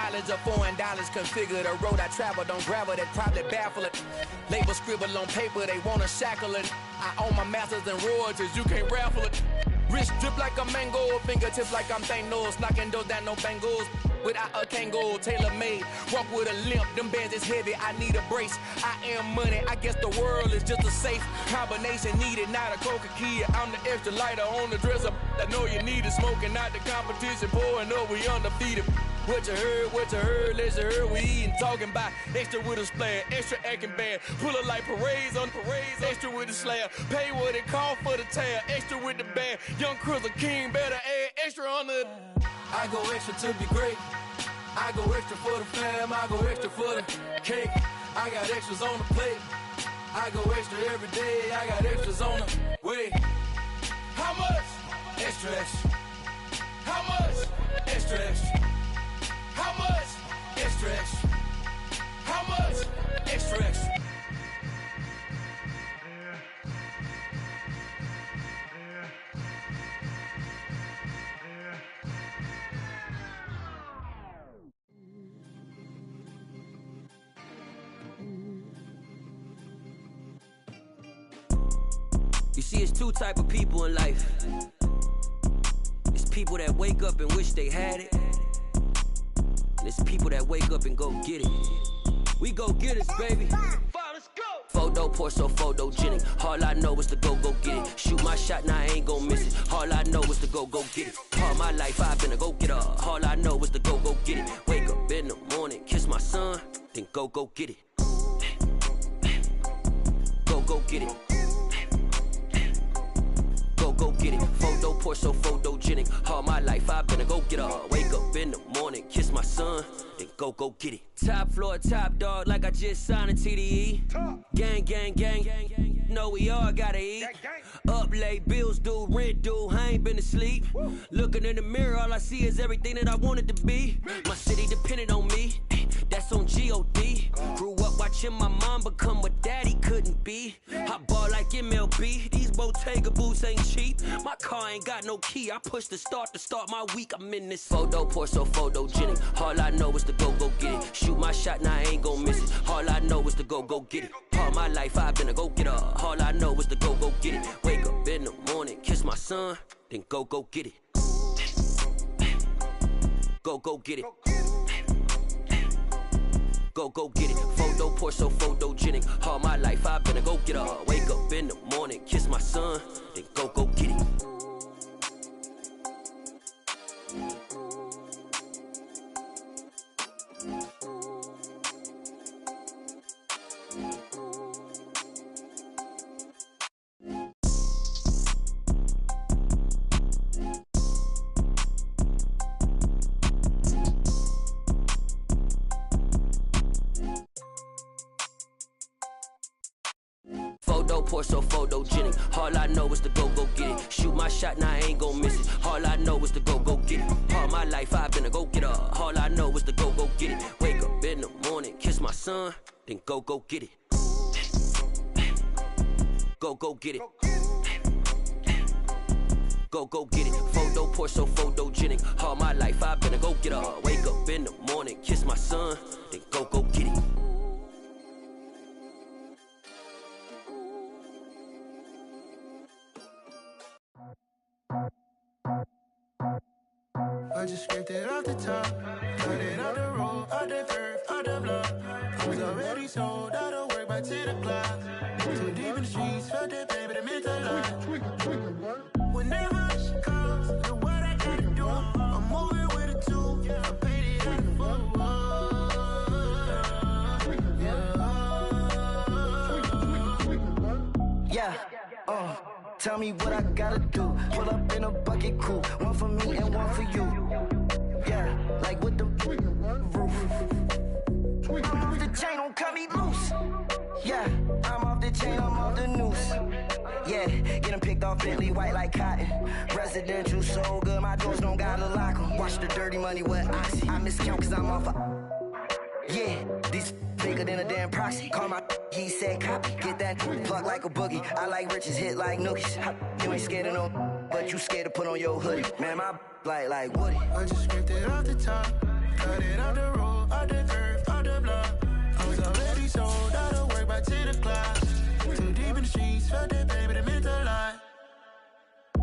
mileage of foreign dollars configure the road I travel. Don't gravel, that probably baffle it. Label scribble on paper, they wanna shackle it. I own my masters and royalties, you can't raffle it. Wrist drip like a mango, fingertips like I'm Thanos. Knocking doors down, no bangles. Without a Kango, tailor-made. Walk with a limp, them bands is heavy, I need a brace. I am money, I guess the world is just a safe combination needed, not a coca key. I'm the extra lighter on the dresser. I know you need it, smoking out the competition, pouring up, we undefeated. What you heard, let's hear we eating, talking about extra with a splash, extra acting bad, pull it like parades on parades, extra with the slab, pay what it cost for the tab, extra with the band, young Chris a king, better add extra on the. I go extra to be great, I go extra for the fam, I go extra for the cake, I got extras on the plate, I go extra every day, I got extras on the way. How much? Extra, extra. How much? Extra, extra. How much? Extra, extra. How much? Extra, extra. You see, it's two type of people in life. It's people that wake up and wish they had it. And it's people that wake up and go get it. We go get it, baby. Let's go. Photo pour so photogenic. All I know is to go get it. Shoot my shot, now I ain't gon' miss it. All I know is to go get it. All my life I've been a go getter. All I know is to go get it. Wake up in the morning, kiss my son, then go get it. Go get it. Go get it. Photo pour so photogenic. All my life I've been a go getter. Wake up in the morning, kiss my son, then go get it. Top floor, top dog, like I just signed a TDE. Gang. Know we all gotta eat. Up late, bills due, rent due. I ain't been asleep. Looking in the mirror, all I see is everything that I wanted to be. My city depended on me. That's on G.O.D. Grew up watching my mom become what daddy couldn't be. I ball like MLB. These Bottega boots ain't cheap. My car ain't got no key. I push the start to start my week. I'm in this photo pour so photogenic. All I know is to go get it. Shoot my shot, now I ain't gon' miss it. All I know is to go get it. All my life I've been a go getter. All I know is to go get it. Wake up in the morning, kiss my son, then go get it. Go get it. Go get it. Photo pour so photogenic. All my life I've been a go getter. Wake up in the morning, kiss my son, then go get it. Photo pour so photogenic. All I know is to go get it. Shoot my shot, now I ain't gon' miss it. All I know is to go get it. All my life I've been a go getter. All I know is to go get it. Wake up in the morning, kiss my son, then go get it. Go get it. Go get it. Photo pour so photogenic. All my life I've been a go getter. Wake up in the morning, kiss my son, then go get it. I just scraped it off the top, cut it off the road, off the curb, off the block. I was already sold out of work by 10 o'clock. Too deep in the streets, felt that pain, but it meant a lot. Whenever she calls, know what I gotta do. I'm moving with a tool, I paid it out the fuck. Tell me what I gotta do. Pull up in a bucket crew, one for me and one for you. Yeah, like with the roof. I'm off the chain, don't cut me loose. Yeah, I'm off the chain, I'm off the noose. Yeah, getting picked off Bentley, white like cotton. Residential so good, my doors don't gotta lock 'em. Watch the dirty money with Oxy. I miscount cause I'm off yeah, these bigger than a damn proxy. Call my he said copy. Get that plug like a boogie. I like riches, hit like nookies. You ain't scared of no, but you scared to put on your hoodie. Man, my like Woody. I just scraped it off the top, Cut it off the road, off the curb, off the block. I was already sold out of work by 10 o'clock. Too deep in the streets, felt that baby, that meant a lot.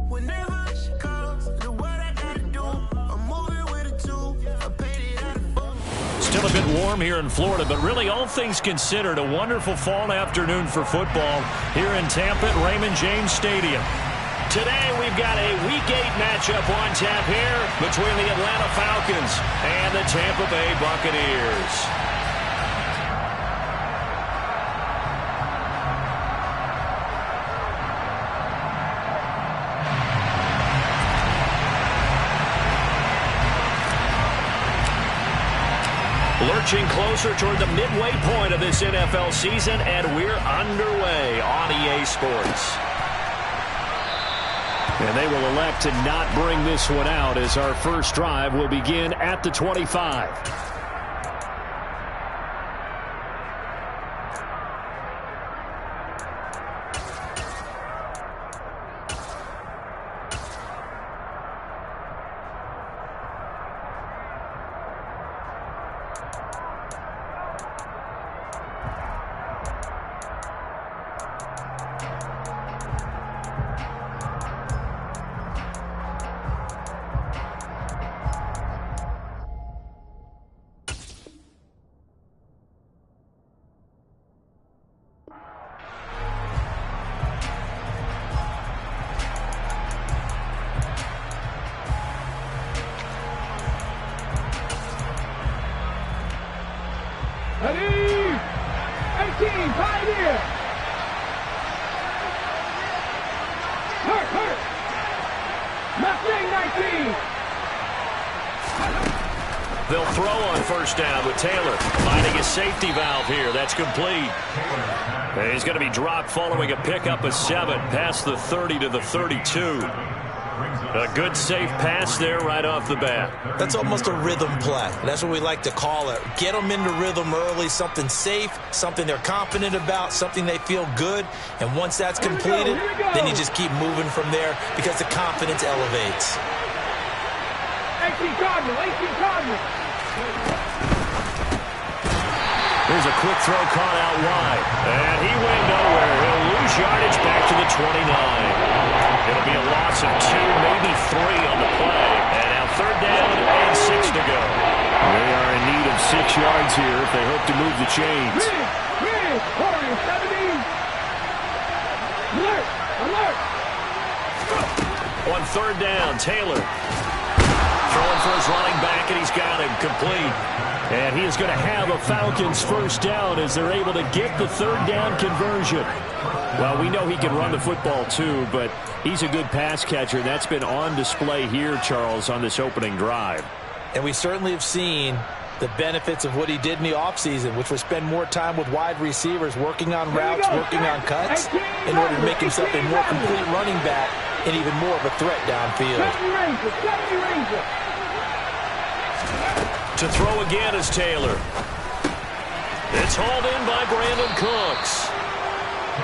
Whenever she calls, the what I gotta do, I'm moving with a two. I paid it out of full. Still a bit warm here in Florida, but really all things considered, a wonderful fall afternoon for football here in Tampa at Raymond James Stadium. Today we've got a Week 8 matchup on tap here between the Atlanta Falcons and the Tampa Bay Buccaneers. Lurching closer toward the midway point of this NFL season, and we're underway on EA Sports. And they will elect to not bring this one out as our first drive will begin at the 25. Ready? 18, Pioneer. Hurt. Mustang 19. They'll throw on first down with Taylor finding a safety valve here. That's complete. And he's going to be dropped following a pickup of 7 past the 30 to the 32. A good safe pass there right off the bat. That's almost a rhythm play. That's what we like to call it. Get them into rhythm early, something safe, something they're confident about, something they feel good. And once that's completed, then you just keep moving from there because the confidence elevates. 18 Cardinal. Here's a quick throw caught out wide. And he went nowhere. He'll lose yardage back to the 29. It'll be a loss of 2, maybe 3 on the play. And now third down and 6 to go. They are in need of 6 yards here if they hope to move the chains. Warrior 70. Alert. On third down, Taylor throwing for his running back, and he's got him complete. And he is going to have a Falcons first down as they're able to get the third down conversion. Well, we know he can run the football too, but he's a good pass catcher. That's been on display here, Charles, on this opening drive. And we certainly have seen the benefits of what he did in the offseason, which was spend more time with wide receivers, working on routes, working on cuts, in order to make himself a more complete running back and even more of a threat downfield. To throw again is Taylor. It's hauled in by Brandon Cooks.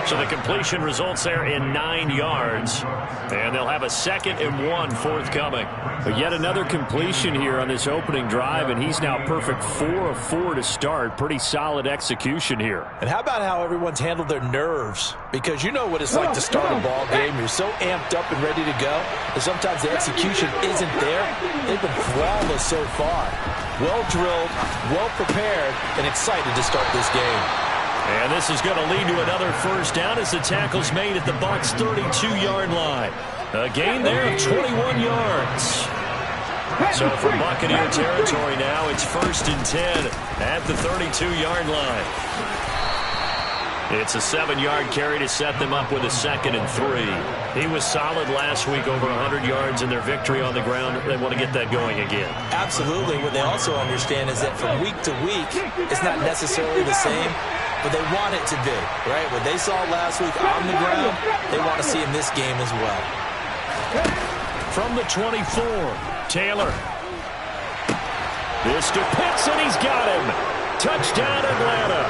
So the completion results there in 9 yards. And they'll have a 2nd and 1 forthcoming. But yet another completion here on this opening drive, and he's now perfect 4 of 4 to start. Pretty solid execution here. And how about how everyone's handled their nerves? Because you know what it's like to start a ball game. You're so amped up and ready to go. And sometimes the execution isn't there. They've been flawless so far. Well drilled, well prepared, and excited to start this game. And this is going to lead to another first down as the tackle's made at the Bucs' 32-yard line. A gain there of 21 yards. So from Buccaneer territory now, it's 1st and 10 at the 32-yard line. It's a 7-yard carry to set them up with a 2nd and 3. He was solid last week, over 100 yards in their victory on the ground. They want to get that going again. Absolutely. What they also understand is that from week to week, it's not necessarily the same, but they want it to be, right? What they saw last week on the ground, they want to see in this game as well. From the 24, Taylor. This to Pitts, and he's got him. Touchdown, Atlanta.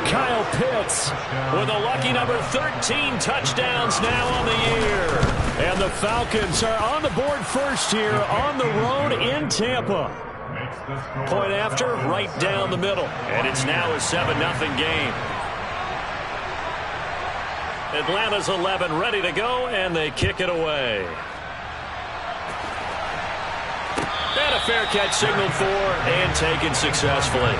Kyle Pitts with a lucky number 13 touchdowns now on the year. And the Falcons are on the board first here on the road in Tampa. Point after, right down the middle. And it's now a 7-0 game. Atlanta's 11 ready to go, and they kick it away. And a fair catch signaled for and taken successfully.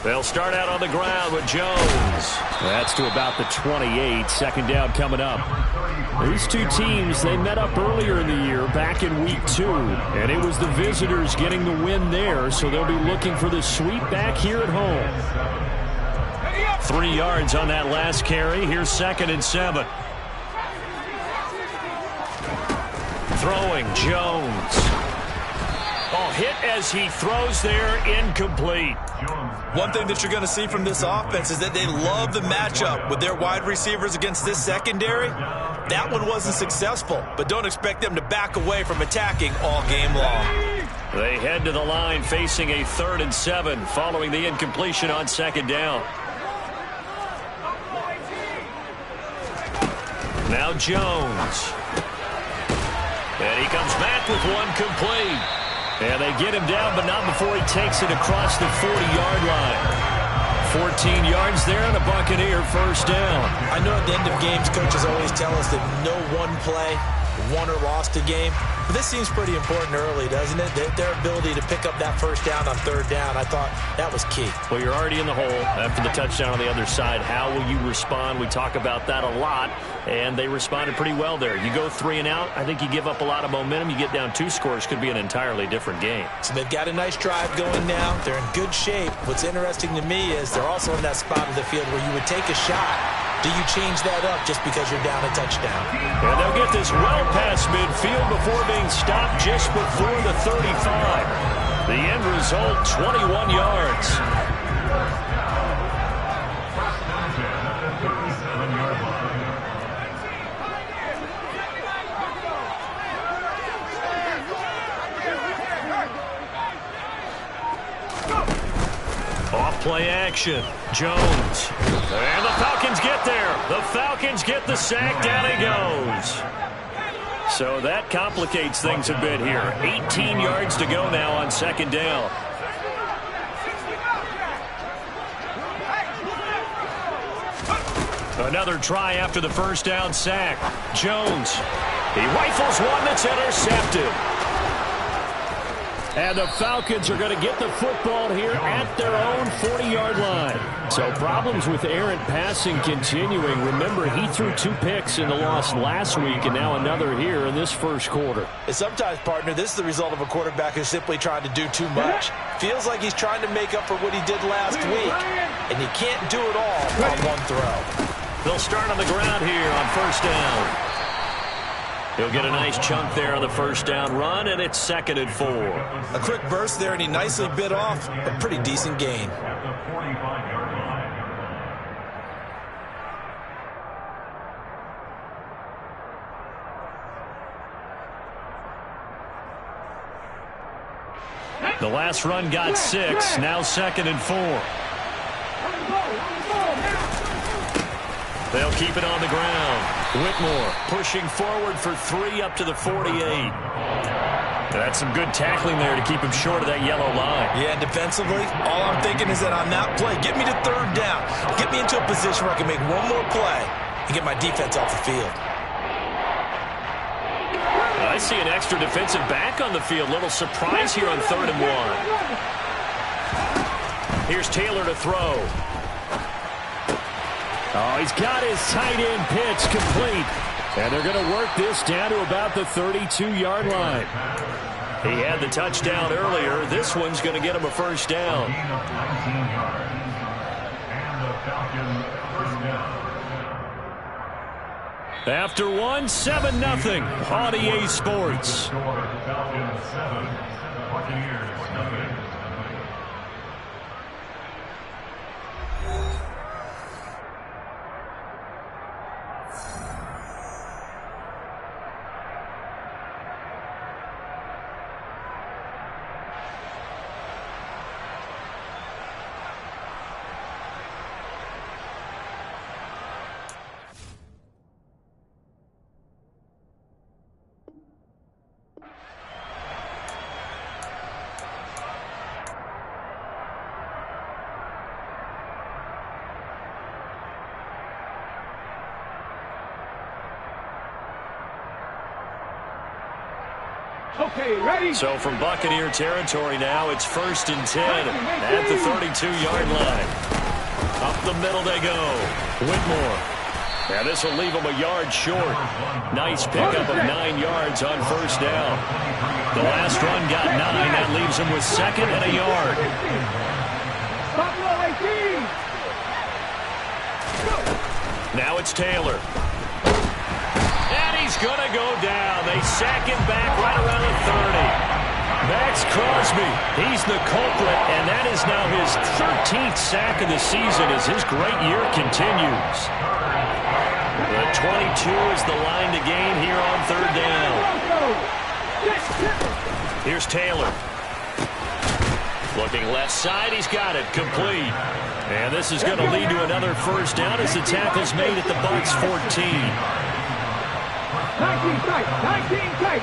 They'll start out on the ground with Jones. That's to about the 28. Second down coming up. These two teams, they met up earlier in the year, back in week 2. And it was the visitors getting the win there, so they'll be looking for the sweep back here at home. 3 yards on that last carry. Here's 2nd and 7. Throwing Jones. Oh, hit as he throws there, incomplete. One thing that you're going to see from this offense is that they love the matchup with their wide receivers against this secondary. That one wasn't successful, but don't expect them to back away from attacking all game long. They head to the line facing a 3rd and 7 following the incompletion on 2nd down. Now Jones. And he comes back with one complete. And they get him down, but not before he takes it across the 40-yard line. 14 yards there and a Buccaneer first down. I know at the end of games, coaches always tell us that no one play won or lost a game. But this seems pretty important early, doesn't it? Their ability to pick up that first down on 3rd down, I thought that was key. Well, you're already in the hole after the touchdown on the other side. How will you respond? We talk about that a lot, and they responded pretty well there. You go 3 and out, I think you give up a lot of momentum. You get down 2 scores, could be an entirely different game. So they've got a nice drive going now. They're in good shape. What's interesting to me is they're also in that spot of the field where you would take a shot. Do you change that up just because you're down a touchdown? And they'll get this well past midfield before being stopped just before the 35. The end result, 21 yards. Off-play action. Jones. And the Falcons get there. The Falcons get the sack. Down he goes. So that complicates things a bit here. 18 yards to go now on 2nd down. Another try after the first down sack. Jones. He rifles one that's intercepted. And the Falcons are going to get the football here at their own 40-yard line. So problems with errant passing continuing. Remember, he threw 2 picks in the loss last week and now another here in this first quarter. And sometimes, partner, this is the result of a quarterback who's simply trying to do too much. Feels like he's trying to make up for what he did last week. And you can't do it all on one throw. They'll start on the ground here on 1st down. He'll get a nice chunk there on the first down run, and it's 2nd and 4. A quick burst there, and he nicely bit off a pretty decent gain. The last run got 6, now 2nd and 4. They'll keep it on the ground. Whitmore pushing forward for 3 up to the 48. That's some good tackling there to keep him short of that yellow line. Yeah, and defensively, all I'm thinking is that on that play, get me to 3rd down. Get me into a position where I can make one more play and get my defense off the field. I see an extra defensive back on the field. Little surprise here on 3rd and 1. Here's Taylor to throw. Oh, he's got his tight end pitch complete. And they're going to work this down to about the 32-yard line. He had the touchdown earlier. This one's going to get him a first down. After one, 7-0 on EA Sports. Falcons 7, Buccaneers nothing. Okay, ready? So from Buccaneer territory now, it's 1st and 10 at the 32-yard line. Up the middle they go. Whitmore. Now this will leave him a yard short. Nice pickup of 9 yards on first down. The last run got 9. That leaves him with 2nd and a yard. Now it's Taylor. He's going to go down. They sack him back right around the 30. Max Crosby, he's the culprit, and that is now his 13th sack of the season as his great year continues. The 22 is the line to gain here on 3rd down. Here's Taylor. Looking left side, he's got it, complete. And this is going to lead to another first down as the tackle's made at the Bucs 14. 19 tight.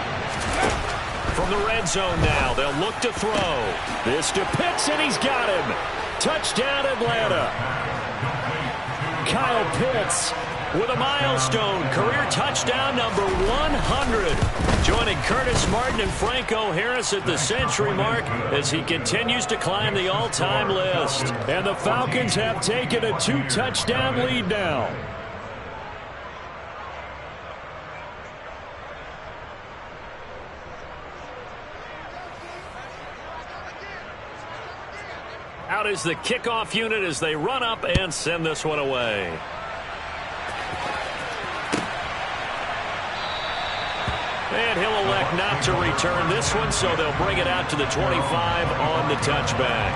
From the red zone now, they'll look to throw. This to Pitts, and he's got him. Touchdown, Atlanta. Kyle Pitts with a milestone career touchdown number 100. Joining Curtis Martin and Franco Harris at the century mark as he continues to climb the all-time list. And the Falcons have taken a 2-touchdown lead now. Out is the kickoff unit as they run up and send this one away. And he'll elect not to return this one, so they'll bring it out to the 25 on the touchback.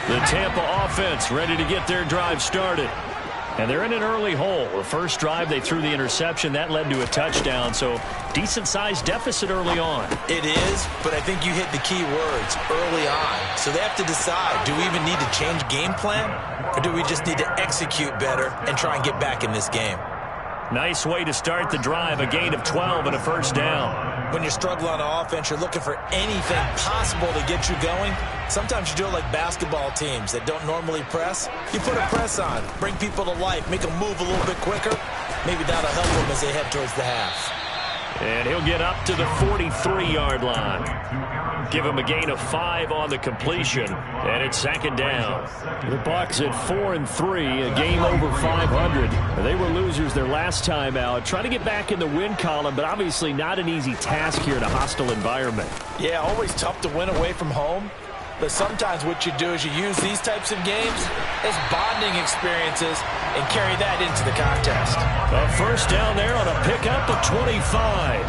The Tampa offense ready to get their drive started. And they're in an early hole. The first drive, they threw the interception. That led to a touchdown, so decent-sized deficit early on. It is, but I think you hit the key words, early on. So they have to decide, do we even need to change game plan, or do we just need to execute better and try and get back in this game? Nice way to start the drive, a gain of 12 and a first down. When you're struggling on offense, you're looking for anything possible to get you going. Sometimes you do it like basketball teams that don't normally press. You put a press on, bring people to life, make them move a little bit quicker. Maybe that'll help them as they head towards the half. And he'll get up to the 43-yard line. Give him a gain of 5 on the completion, and it's 2nd down. The Bucs at 4-3, a game over 500. They were losers their last time out. Trying to get back in the win column, but obviously not an easy task here in a hostile environment. Yeah, always tough to win away from home. But sometimes what you do is you use these types of games as bonding experiences and carry that into the contest. A first down there on a pickup of 25.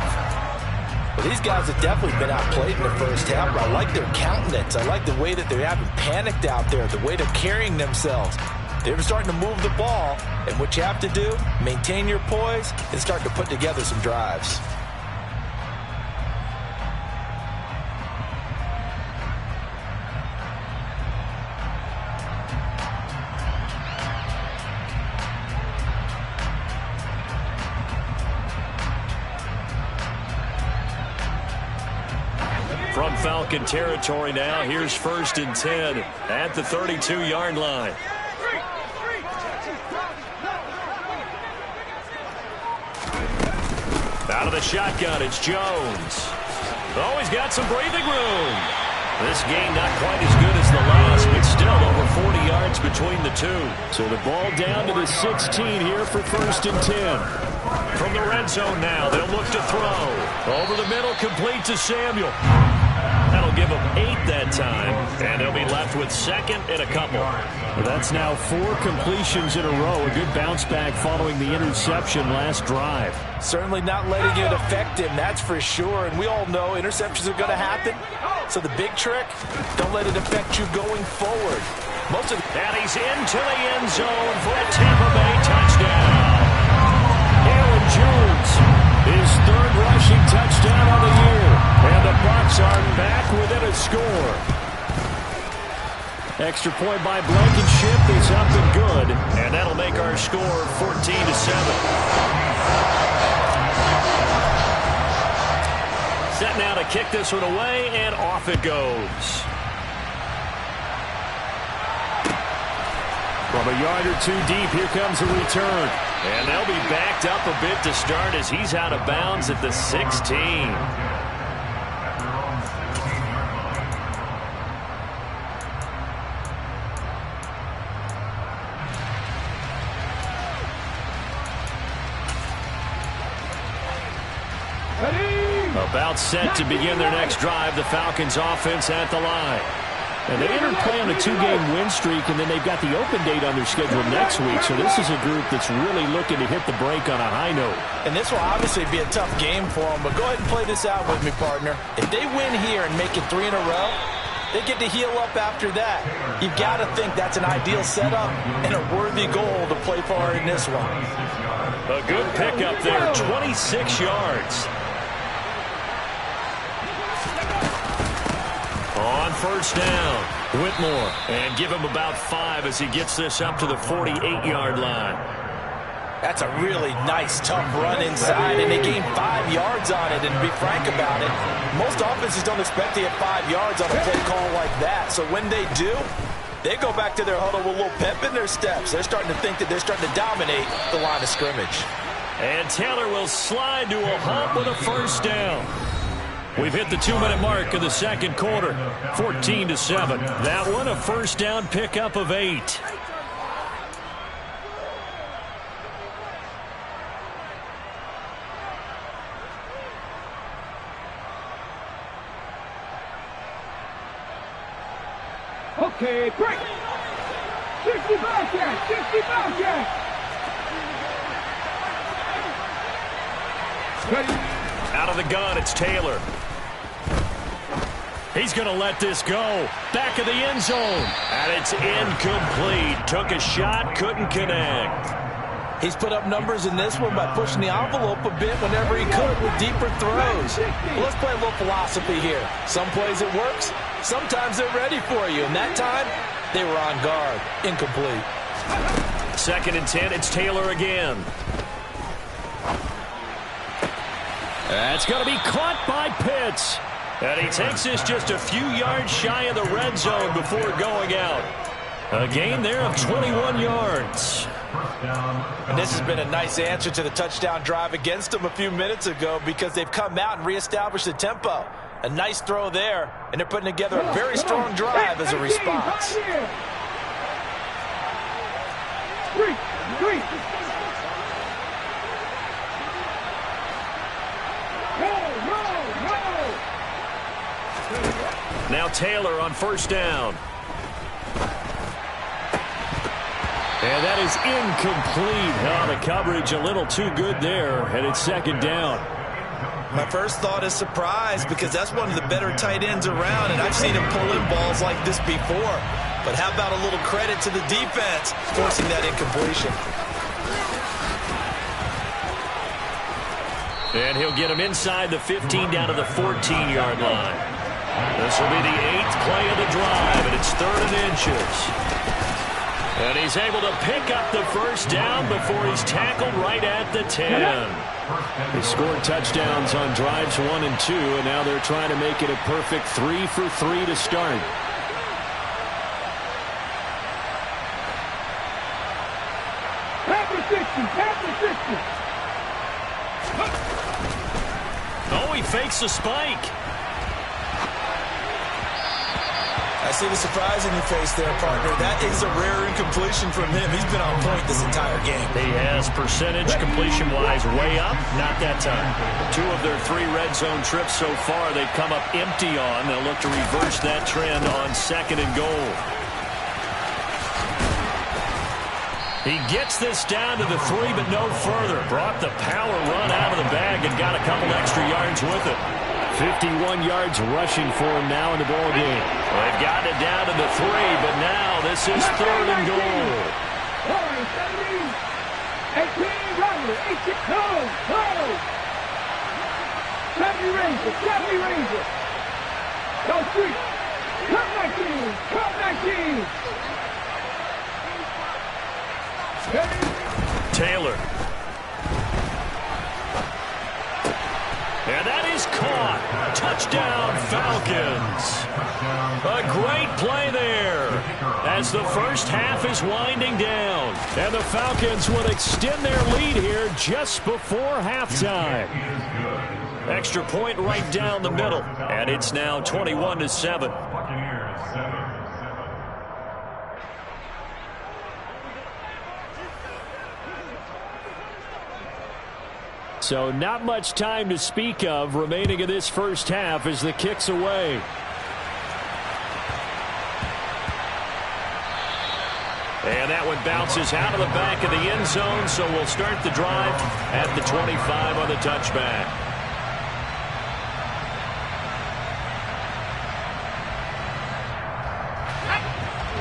Well, these guys have definitely been outplayed in the first half, but I like their countenance. I like the way that they haven't panicked out there, the way they're carrying themselves. They're starting to move the ball, and what you have to do, maintain your poise and start to put together some drives. From Falcon territory now, here's 1st and 10 at the 32-yard line. Out of the shotgun, it's Jones. Oh, he's got some breathing room. This game not quite as good as the last, but still over 40 yards between the two. So the ball down to the 16 here for 1st and 10. From the red zone now, they'll look to throw. Over the middle, complete to Samuel. That'll give them 8 that time, and they'll be left with 2nd and a couple. Well, that's now 4 completions in a row. A good bounce back following the interception last drive. Certainly not letting it affect him, that's for sure. And we all know interceptions are going to happen. So the big trick, don't let it affect you going forward. And he's into the end zone for a Tampa Bay touchdown. Aaron Jones, his 3rd rushing touchdown of the year. And the Bucs are back within a score. Extra point by Blankenship is up and good. And that'll make our score 14-7. Set now to kick this one away, and off it goes. From a yard or 2 deep, here comes a return. And they'll be backed up a bit to start as he's out of bounds at the 16. About set to begin their next drive, the Falcons offense at the line. And they entered play on a 2-game win streak, and then they've got the open date on their schedule next week. So this is a group that's really looking to hit the break on a high note. And this will obviously be a tough game for them, but go ahead and play this out with me, partner. If they win here and make it 3 in a row, they get to heal up after that. You've got to think that's an ideal setup and a worthy goal to play for in this one. A good pickup there, 26 yards. On 1st down, Whitmore, and give him about 5 as he gets this up to the 48-yard line. That's a really nice, tough run inside, and they gained 5 yards on it. And to be frank about it, most offenses don't expect to get 5 yards on a play call like that. So when they do, they go back to their huddle with a little pep in their steps. They're starting to think that they're starting to dominate the line of scrimmage. And Taylor will slide to a hop with a 1st down. We've hit the 2-minute mark of the 2nd quarter, 14-7. That one a 1st down pickup of 8. Okay, break. 60 Bobcats, 60 Bobcats. Ready. Out of the gun, it's Taylor. He's going to let this go. Back of the end zone. And it's incomplete. Took a shot, couldn't connect. He's put up numbers in this one by pushing the envelope a bit whenever he could with deeper throws. Well, let's play a little philosophy here. Some plays it works. Sometimes they're ready for you. And that time, they were on guard. Incomplete. 2nd and 10, it's Taylor again. That's going to be caught by Pitts. And he takes this just a few yards shy of the red zone before going out. A gain there of 21 yards. And this has been a nice answer to the touchdown drive against them a few minutes ago because they've come out and reestablished the tempo. A nice throw there, and they're putting together a very strong drive as a response. 3. Now Taylor on 1st down. And that is incomplete. Oh, the coverage a little too good there, and it's 2nd down. My first thought is surprise because that's one of the better tight ends around, and I've seen him pull in balls like this before. But how about a little credit to the defense forcing that incompletion? And he'll get him inside the 15 down to the 14-yard line. This will be the 8th play of the drive, and it's 3rd and inches. And he's able to pick up the 1st down before he's tackled right at the 10. They scored touchdowns on drives 1 and 2, and now they're trying to make it a perfect 3 for 3 to start. Oh, he fakes the spike. I see the surprise in your face there, partner. That is a rare incompletion from him. He's been on point this entire game. He has percentage completion-wise way up. Not that time. 2 of their 3 red zone trips so far they've come up empty on. They'll look to reverse that trend on 2nd and goal. He gets this down to the 3, but no further. Brought the power run out of the bag and got a couple extra yards with it. 51 yards rushing for him now in the ball game. Well, they've gotten it down to the 3, but now this is 3rd and goal. 18, Robert, 18, no. 70 Ranger. Go 3. Come back in. Taylor. And that is caught. Touchdown, Falcons. A great play there as the first half is winding down. And the Falcons will extend their lead here just before halftime. Extra point right down the middle. And it's now 21-7. So not much time to speak of remaining in this first half as the kick's away. And that one bounces out of the back of the end zone, so we'll start the drive at the 25 on the touchback.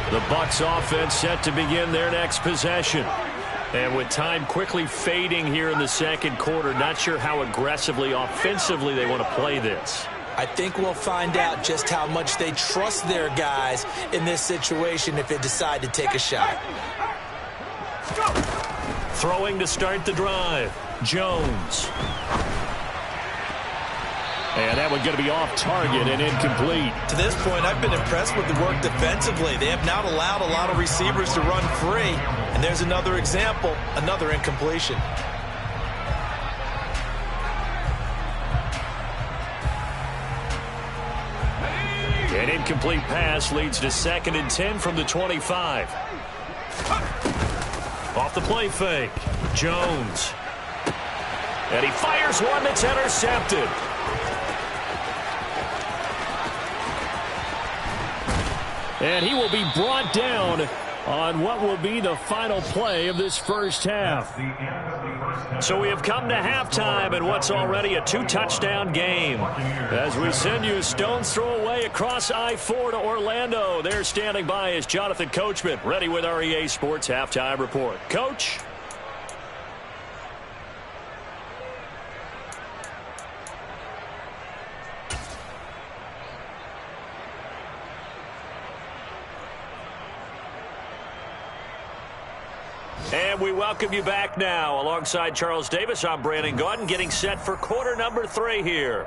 The Bucs offense set to begin their next possession. And with time quickly fading here in the second quarter, not sure how aggressively, offensively they want to play this. I think we'll find out just how much they trust their guys in this situation if they decide to take a shot. Throwing to start the drive, Jones. And that one going to be off target and incomplete. To this point, I've been impressed with the work defensively. They have not allowed a lot of receivers to run free. And there's another example, another incompletion. An incomplete pass leads to 2nd and 10 from the 25. Off the play fake, Jones. And he fires one that's intercepted. And he will be brought down on what will be the final play of this first half. So we have come to halftime in what's already a 2-touchdown game. As we send you a stone's throw away across I-4 to Orlando. There standing by is Jonathan Coachman, ready with our EA Sports Halftime Report. Coach? And we welcome you back now. Alongside Charles Davis, I'm Brandon Gaudin, getting set for quarter number 3 here.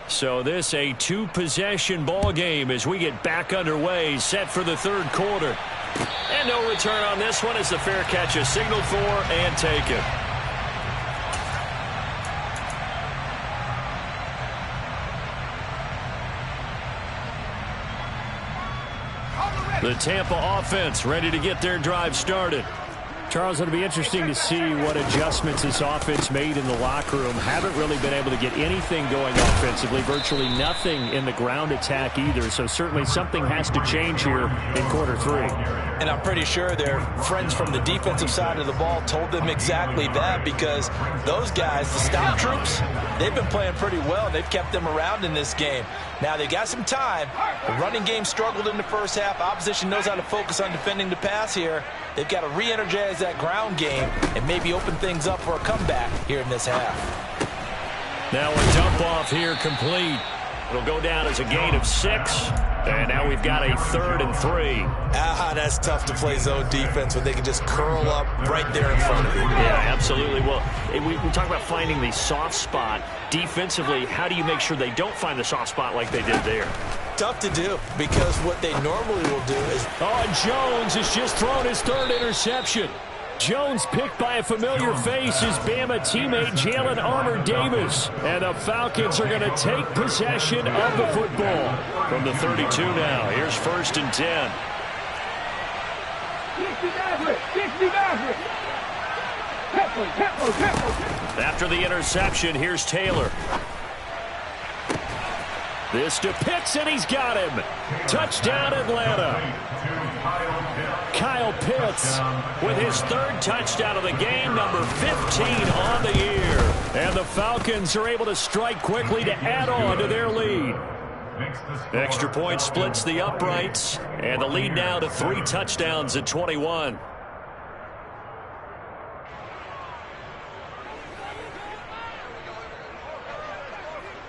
So this a 2-possession ball game as we get back underway, set for the 3rd quarter. And no return on this one as the fair catch is signaled for and taken. The Tampa offense ready to get their drive started. Charles, it'll be interesting to see what adjustments this offense made in the locker room. Haven't really been able to get anything going offensively, virtually nothing in the ground attack either. So certainly something has to change here in quarter 3. And I'm pretty sure their friends from the defensive side of the ball told them exactly that, because those guys, the stop troops, they've been playing pretty well. They've kept them around in this game. Now they got some time. The running game struggled in the first half. Opposition knows how to focus on defending the pass here. they've got to re-energize that ground game and maybe open things up for a comeback here in this half. Now a dump off here complete. It'll go down as a gain of 6. And now we've got a 3rd and 3. That's tough to play zone defense when they can just curl up right there in front of you. Yeah, absolutely. Well, we talk about finding the soft spot. Defensively, how do you make sure they don't find the soft spot like they did there? Tough to do, because what they normally will do is... Oh, and Jones has just thrown his 3rd interception. Jones picked by a familiar face, his Bama teammate Jalen Armour-Davis. And the Falcons are going to take possession of the football. From the 32 now, here's 1st and 10. 60 Maverick. After the interception, here's Taylor. This to Pitts, and he's got him. Touchdown, Atlanta. Kyle Pitts with his 3rd touchdown of the game, number 15 on the year. And the Falcons are able to strike quickly to add on to their lead. Extra point splits the uprights, and the lead now to 3 touchdowns at 21.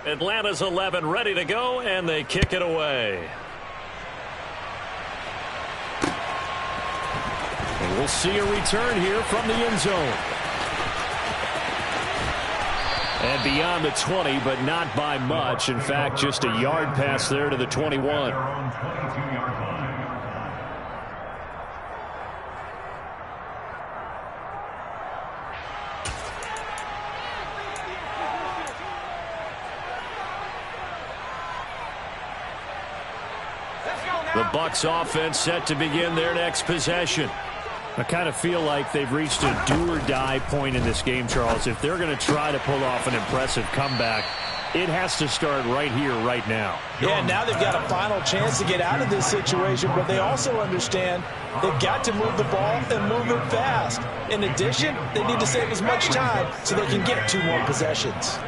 Atlanta's 11 ready to go, and they kick it away. And we'll see a return here from the end zone. And beyond the 20, but not by much. In fact, just a yard pass there to the 21. The Bucs offense set to begin their next possession. I kind of feel like they've reached a do-or-die point in this game, Charles. If they're going to try to pull off an impressive comeback, it has to start right here, right now. Yeah, now they've got a final chance to get out of this situation, but they also understand they've got to move the ball and move it fast. In addition, they need to save as much time so they can get 2 more possessions.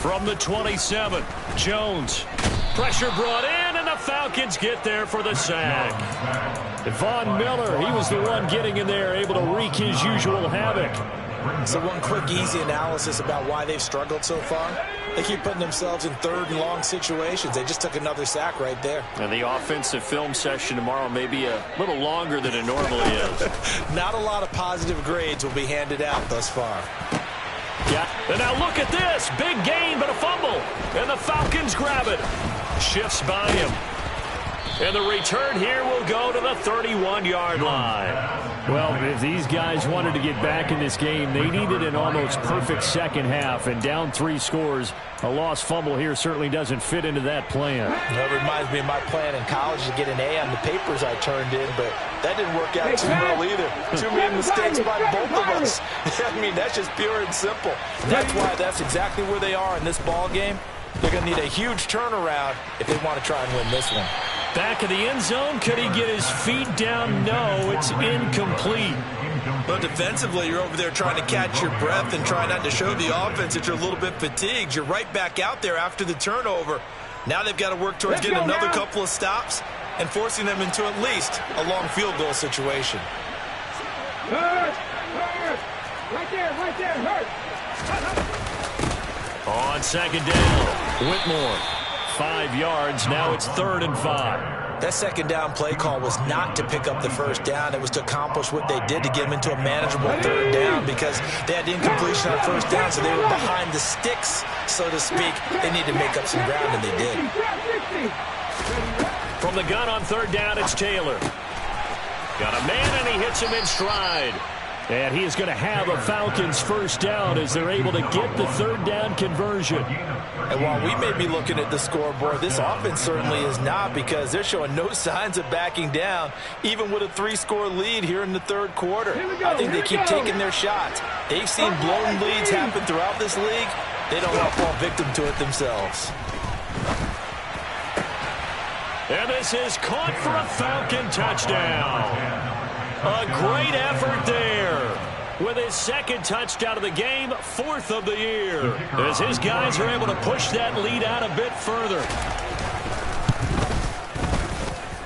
From the 27, Jones. Pressure brought in, and the Falcons get there for the sack. Von Miller, he was the one getting in there, able to wreak his usual havoc. So one quick, easy analysis about why they've struggled so far. They keep putting themselves in 3rd and long situations. They just took another sack right there. And the offensive film session tomorrow may be a little longer than it normally is. Not a lot of positive grades will be handed out thus far. Yeah, and now look at this. Big gain, but a fumble. And the Falcons grab it. Shifts by him. And the return here will go to the 31-yard line. Well, if these guys wanted to get back in this game, they needed an almost perfect second half. And down 3 scores, a lost fumble here certainly doesn't fit into that plan. That reminds me of my plan in college to get an A on the papers I turned in, but that didn't work out too well either. Too many mistakes by both of us. I mean, that's just pure and simple. That's why that's exactly where they are in this ball game. They're going to need a huge turnaround if they want to try and win this one. Back in the end zone, could he get his feet down? No, it's incomplete. But defensively, you're over there trying to catch your breath and try not to show the offense that you're a little bit fatigued. You're right back out there after the turnover. Now they've got to work towards getting another couple of stops and forcing them into at least a long field goal situation. Hurt. Right there, hurt. On second down, Whitmore. 5 yards, now it's 3rd and 5. That second down play call was not to pick up the first down. It was to accomplish what they did to get them into a manageable 3rd down because they had incompletion on first down, so they were behind the sticks, so to speak. They need to make up some ground, and they did. From the gun on 3rd down, it's Taylor. Got a man, and he hits him in stride. And he is going to have a Falcons first down as they're able to get the 3rd down conversion. And while we may be looking at the scoreboard, this offense certainly is not because they're showing no signs of backing down, even with a 3-score lead here in the 3rd quarter. I think they keep taking their shots. They've seen blown leads happen throughout this league. They don't want to fall victim to it themselves. And this is caught for a Falcon touchdown. A great effort there. with his second touchdown of the game, 4th of the year, as his guys are able to push that lead out a bit further.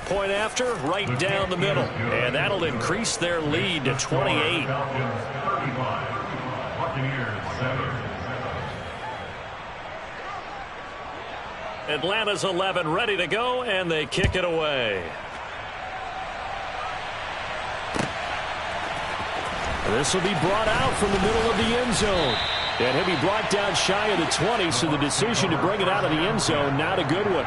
Point after, right down the middle, and that'll increase their lead to 28. Atlanta's 11 ready to go, and they kick it away. This will be brought out from the middle of the end zone. And he'll be brought down shy of the 20, so the decision to bring it out of the end zone, not a good one.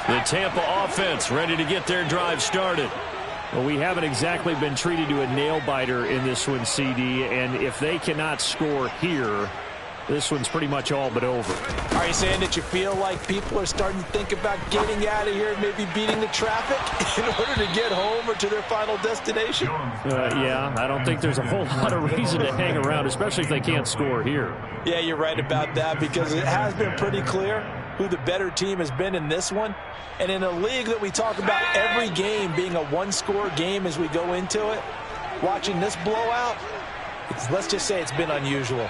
The Tampa offense ready to get their drive started. Well, we haven't exactly been treated to a nail-biter in this one, CD, and if they cannot score here, this one's pretty much all but over. Are you saying that you feel like people are starting to think about getting out of here and maybe beating the traffic in order to get home or to their final destination? Yeah, I don't think there's a whole lot of reason to hang around, especially if they can't score here. Yeah, you're right about that, because it has been pretty clear who the better team has been in this one. And in a league that we talk about every game being a one-score game as we go into it, watching this blowout, let's just say it's been unusual.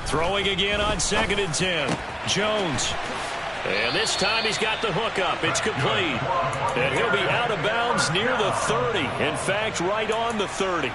Throwing again on 2nd and 10. Jones. And this time he's got the hook up. It's complete. And he'll be out of bounds near the 30. In fact, right on the 30.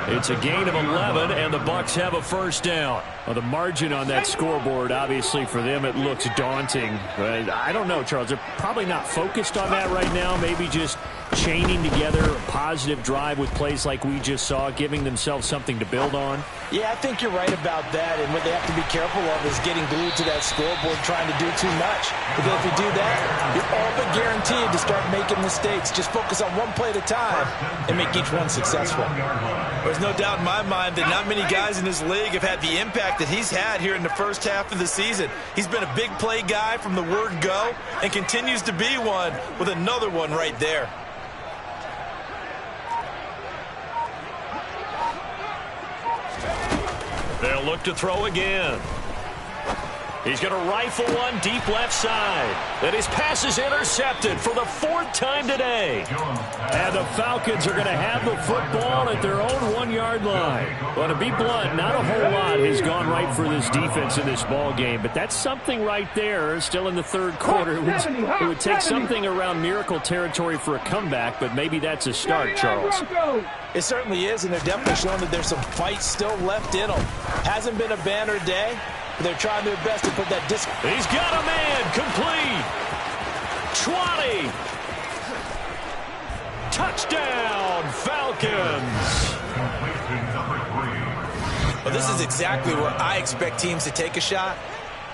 It's a gain of 11, and the Bucs have a first down. Well, the margin on that scoreboard, obviously, for them, it looks daunting. But I don't know, Charles. They're probably not focused on that right now. Maybe just chaining together a positive drive with plays like we just saw, giving themselves something to build on. Yeah, I think you're right about that. And what they have to be careful of is getting glued to that scoreboard, trying to do too much. Because if you do that, you're all but guaranteed to start making mistakes. Just focus on one play at a time and make each one successful. There's no doubt in my mind that not many guys in this league have had the impact that he's had here in the first half of the season. He's been a big play guy from the word go and continues to be one with another one right there. They'll look to throw again. He's going to rifle one deep left side. And his pass is intercepted for the 4th time today. And the Falcons are going to have the football at their own 1-yard line. Well, to be blunt, not a whole lot has gone right for this defense in this ball game. But that's something right there, still in the 3rd quarter. It would take something around miracle territory for a comeback, but maybe that's a start, Charles. It certainly is, and they're definitely showing that there's some fight still left in them. Hasn't been a banner day. They're trying their best to put that disc. He's got a man complete. 20. Touchdown, Falcons. Well, this is exactly where I expect teams to take a shot.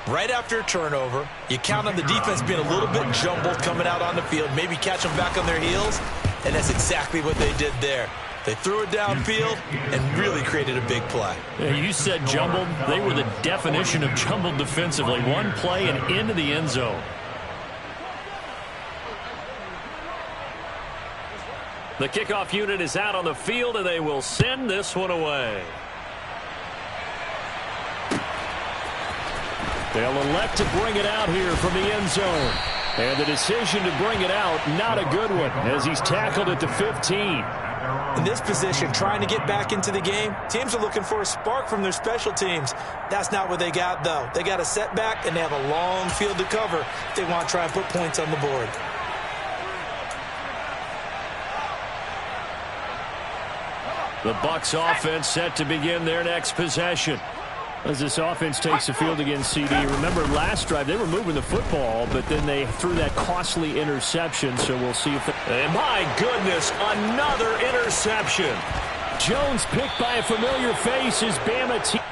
Right after a turnover, you count on the defense being a little bit jumbled coming out on the field, maybe catch them back on their heels, and that's exactly what they did there. They threw it downfield and really created a big play. Yeah, you said jumbled. They were the definition of jumbled defensively. One play and into the end zone. The kickoff unit is out on the field, and they will send this one away. They'll elect to bring it out here from the end zone. And the decision to bring it out, not a good one, as he's tackled at the 15. In this position, trying to get back into the game, teams are looking for a spark from their special teams. That's not what they got, though. They got a setback, and they have a long field to cover if they want to try and put points on the board. The Bucs offense set to begin their next possession. As this offense takes the field against CD. Remember, last drive, they were moving the football, but then they threw that costly interception, so we'll see if... And my goodness, another interception. Jones picked by a familiar face as Bama team.